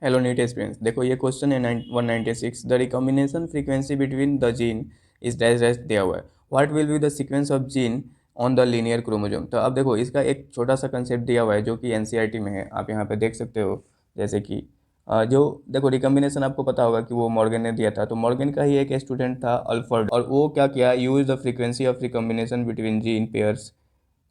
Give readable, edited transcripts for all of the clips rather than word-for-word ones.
Hello NEET experience. देखो ये question है 196। The recombination frequency between the gene is dash dash दिया हुआ है। What will be the sequence of gene on the linear chromosome. तो अब देखो इसका एक छोटा सा कंसेप्ट दिया हुआ है जो कि एनसीईआरटी में है, आप यहाँ पे देख सकते हो। जैसे कि जो देखो रिकॉम्बिनेशन आपको पता होगा कि वो मॉर्गन ने दिया था, तो मॉर्गन का ही एक स्टूडेंट था अल्फर्ड, और वो क्या किया, use the frequency of recombination between gene pairs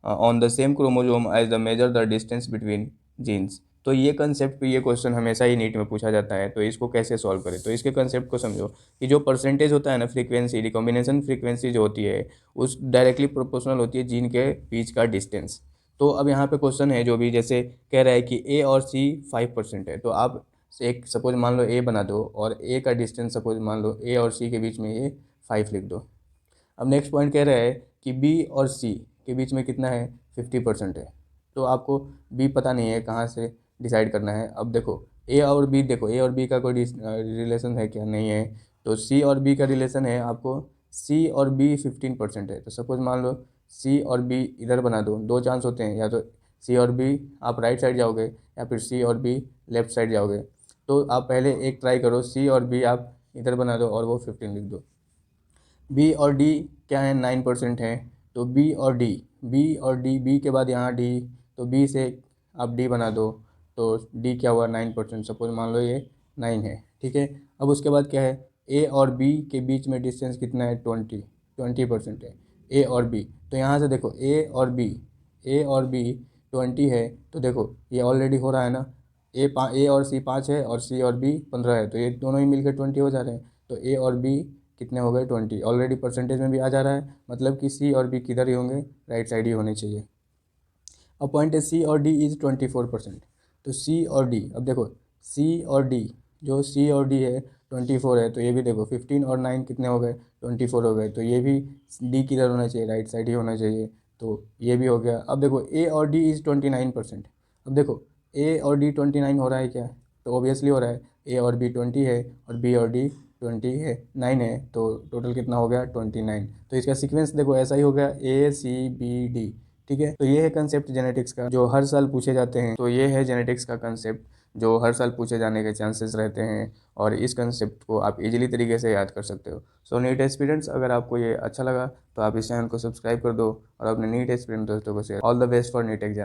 on the same chromosome as the measure the distance between genes. तो ये कंसेप्ट पे ये क्वेश्चन हमेशा ही नीट में पूछा जाता है, तो इसको कैसे सॉल्व करें। तो इसके कंसेप्ट को समझो कि जो परसेंटेज होता है ना, फ्रीक्वेंसी रिकॉम्बिनेशन फ्रीक्वेंसी जो होती है उस डायरेक्टली प्रोपोर्शनल होती है जीन के बीच का डिस्टेंस। तो अब यहाँ पे क्वेश्चन है जो भी जैसे कह रहा है कि ए और सी 5% है, तो आप एक सपोज मान लो ए बना दो और ए का डिस्टेंस सपोज मान लो ए और सी के बीच में ये 5 लिख दो। अब नेक्स्ट पॉइंट कह रहा है कि बी और सी के बीच में कितना है, 50% है। तो आपको बी पता नहीं है, कहाँ से डिसाइड करना है। अब देखो ए और बी, देखो ए और बी का कोई रिलेशन है क्या, नहीं है। तो सी और बी का रिलेशन है, आपको सी और बी 15% है। तो सपोज मान लो सी और बी इधर बना दो, दो चांस होते हैं, या तो सी और बी आप राइट साइड जाओगे या फिर सी और बी लेफ्ट साइड जाओगे। तो आप पहले एक ट्राई करो, सी और बी आप इधर बना दो और वो 15 लिख दो। बी और डी क्या है, 9% है। तो बी के बाद यहाँ डी, तो बी से आप डी बना दो, तो डी क्या हुआ, 9%। सपोज मान लो ये 9 है, ठीक है। अब उसके बाद क्या है, ए और बी के बीच में डिस्टेंस कितना है, 20% है ए और बी। तो यहाँ से देखो ए और बी 20 है, तो देखो ये ऑलरेडी हो रहा है ना। ए और सी 5 है और सी और बी 15 है, तो ये दोनों ही मिलकर 20 हो जा रहे हैं। तो ए और बी कितने हो गए, 20। ऑलरेडी परसेंटेज में भी आ जा रहा है, मतलब कि सी और बी किधर ही होंगे, राइट साइड ही होने चाहिए। अब पॉइंट है सी और डी इज 24%। तो सी और डी, अब देखो सी और डी, जो सी और डी है 24 है, तो ये भी देखो 15 और 9 कितने हो गए, 24 हो गए। तो ये भी डी किधर होना चाहिए, राइट साइड ही होना चाहिए। तो ये भी हो गया। अब देखो ए और डी इज़ 29%। अब देखो ए और डी 29 हो रहा है क्या, तो ऑब्वियसली हो रहा है। ए और बी 20 है और बी और डी 20 है, 9 है, तो टोटल कितना हो गया, 29। तो इसका सीक्वेंस देखो ऐसा ही हो गया, ए सी बी डी। ठीक है, तो ये है कंसेप्ट जेनेटिक्स का जो हर साल पूछे जाते हैं। तो ये है जेनेटिक्स का कंसेप्ट जो हर साल पूछे जाने के चांसेस रहते हैं, और इस कंसेप्ट को आप इजीली तरीके से याद कर सकते हो। सो नीट एक्सपीरियंस, अगर आपको ये अच्छा लगा तो आप इस चैनल को सब्सक्राइब कर दो और अपने नीट एक्सपीरियंस दोस्तों को share. All the best for NEET exam.